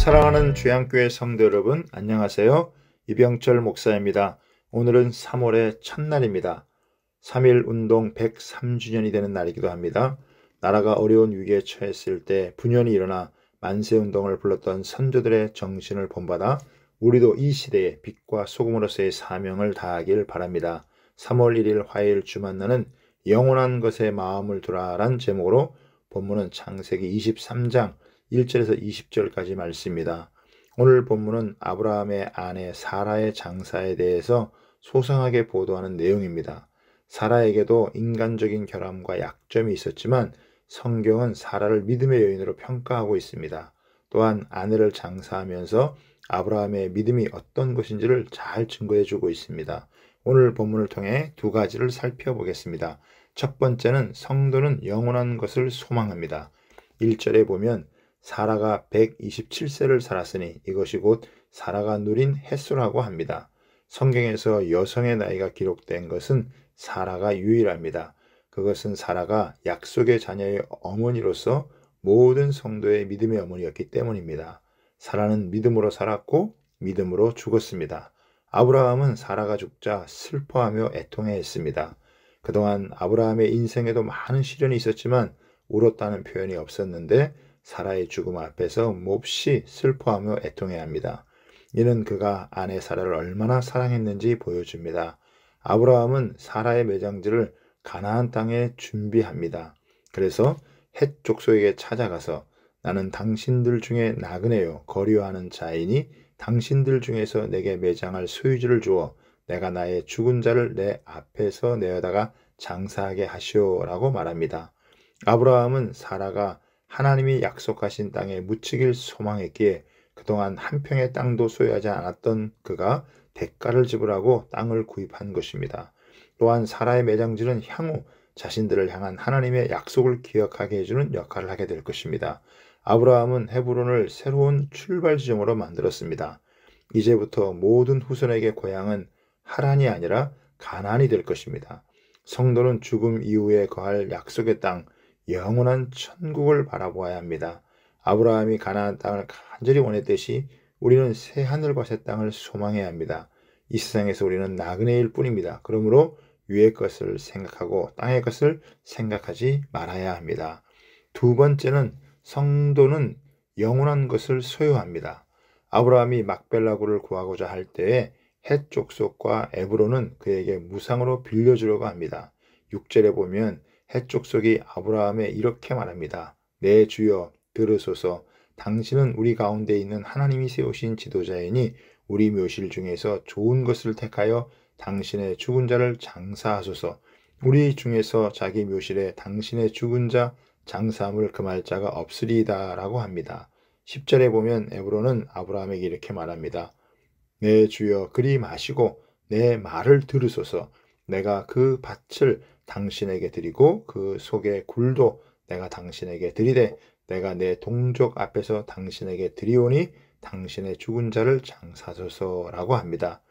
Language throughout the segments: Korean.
사랑하는 주양교회 성도 여러분, 안녕하세요. 이병철 목사입니다. 오늘은 3월의 첫날입니다. 3.1 운동 103주년이 되는 날이기도 합니다. 나라가 어려운 위기에 처했을 때 분연히 일어나 만세운동을 불렀던 선조들의 정신을 본받아 우리도 이 시대에 빛과 소금으로서의 사명을 다하길 바랍니다. 3월 1일 화요일 주만나는 영원한 것에 마음을 두라란 제목으로 본문은 창세기 23장 1절에서 20절까지 말씀입니다. 오늘 본문은 아브라함의 아내 사라의 장사에 대해서 소상하게 보도하는 내용입니다. 사라에게도 인간적인 결함과 약점이 있었지만 성경은 사라를 믿음의 여인으로 평가하고 있습니다. 또한 아내를 장사하면서 아브라함의 믿음이 어떤 것인지를 잘 증거해주고 있습니다. 오늘 본문을 통해 두 가지를 살펴보겠습니다. 첫 번째는 성도는 영원한 것을 소망합니다. 1절에 보면 사라가 127세를 살았으니 이것이 곧 사라가 누린 햇수라고 합니다. 성경에서 여성의 나이가 기록된 것은 사라가 유일합니다. 그것은 사라가 약속의 자녀의 어머니로서 모든 성도의 믿음의 어머니였기 때문입니다. 사라는 믿음으로 살았고 믿음으로 죽었습니다. 아브라함은 사라가 죽자 슬퍼하며 애통해했습니다. 그동안 아브라함의 인생에도 많은 시련이 있었지만 울었다는 표현이 없었는데 사라의 죽음 앞에서 몹시 슬퍼하며 애통해야 합니다. 이는 그가 아내 사라를 얼마나 사랑했는지 보여줍니다. 아브라함은 사라의 매장지를 가나안 땅에 준비합니다. 그래서 헷 족속에게 찾아가서 나는 당신들 중에 나그네요 거류하는 자이니 당신들 중에서 내게 매장할 소유지를 주어 내가 나의 죽은 자를 내 앞에서 내어다가 장사하게 하시오라고 말합니다. 아브라함은 사라가 하나님이 약속하신 땅에 묻히길 소망했기에 그동안 한 평의 땅도 소유하지 않았던 그가 대가를 지불하고 땅을 구입한 것입니다. 또한 사라의 매장지는 향후 자신들을 향한 하나님의 약속을 기억하게 해주는 역할을 하게 될 것입니다. 아브라함은 헤브론을 새로운 출발 지점으로 만들었습니다. 이제부터 모든 후손에게 고향은 하란이 아니라 가나안이 될 것입니다. 성도는 죽음 이후에 거할 약속의 땅, 영원한 천국을 바라보아야 합니다. 아브라함이 가나안 땅을 간절히 원했듯이 우리는 새 하늘과 새 땅을 소망해야 합니다. 이 세상에서 우리는 나그네일 뿐입니다. 그러므로 위의 것을 생각하고 땅의 것을 생각하지 말아야 합니다. 두 번째는 성도는 영원한 것을 소유합니다. 아브라함이 막벨라굴을 구하고자 할 때에 헷 족속과 에브론은 그에게 무상으로 빌려주려고 합니다. 6절에 보면 헷 족속이 아브라함에 이렇게 말합니다. 내 주여 들으소서. 당신은 우리 가운데 있는 하나님이 세우신 지도자이니 우리 묘실 중에서 좋은 것을 택하여 당신의 죽은 자를 장사하소서. 우리 중에서 자기 묘실에 당신의 죽은 자 장사함을 금할 자가 없으리이다 라고 합니다. 10절에 보면 에브론은 아브라함에게 이렇게 말합니다. 내 주여 그리 마시고 내 말을 들으소서. 내가 그 밭을 당신에게 드리고 그 속의 굴도 내가 당신에게 드리되 내가 내 동족 앞에서 당신에게 드리오니 당신의 죽은 자를 장사소서라고 합니다.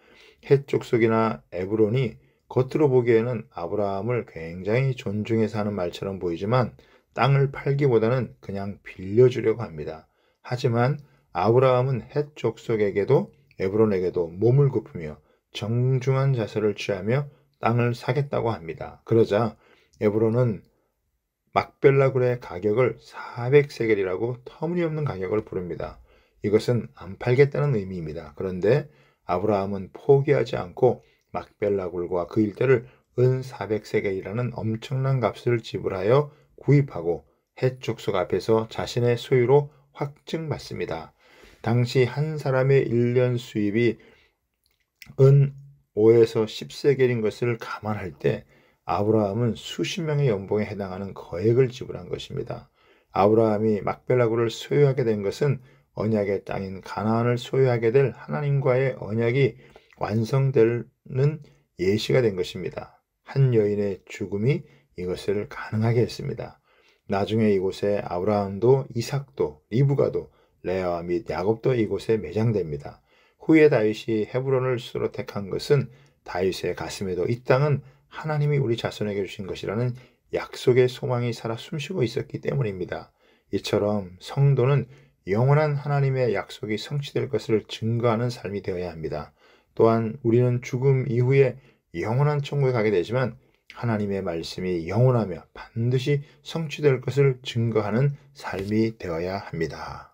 헷 족속이나 에브론이 겉으로 보기에는 아브라함을 굉장히 존중해서 하는 말처럼 보이지만 땅을 팔기보다는 그냥 빌려주려고 합니다. 하지만 아브라함은 헷 족속에게도 에브론에게도 몸을 굽히며 정중한 자세를 취하며 땅을 사겠다고 합니다. 그러자 에브론은 막벨라굴의 가격을 400세겔이라고 터무니없는 가격을 부릅니다. 이것은 안 팔겠다는 의미입니다. 그런데 아브라함은 포기하지 않고 막벨라굴과 그 일대를 은 400세겔이라는 엄청난 값을 지불하여 구입하고 헷 족속 앞에서 자신의 소유로 확증받습니다. 당시 한 사람의 1년 수입이 은 5에서 10세겔인 것을 감안할 때 아브라함은 수십 명의 연봉에 해당하는 거액을 지불한 것입니다. 아브라함이 막벨라굴을 소유하게 된 것은 언약의 땅인 가나안을 소유하게 될 하나님과의 언약이 완성되는 예시가 된 것입니다. 한 여인의 죽음이 이것을 가능하게 했습니다. 나중에 이곳에 아브라함도 이삭도 리브가도 레아와 및 야곱도 이곳에 매장됩니다. 후에 다윗이 헤브론을 수로 택한 것은 다윗의 가슴에도 이 땅은 하나님이 우리 자손에게 주신 것이라는 약속의 소망이 살아 숨쉬고 있었기 때문입니다. 이처럼 성도는 영원한 하나님의 약속이 성취될 것을 증거하는 삶이 되어야 합니다. 또한 우리는 죽음 이후에 영원한 천국에 가게 되지만 하나님의 말씀이 영원하며 반드시 성취될 것을 증거하는 삶이 되어야 합니다.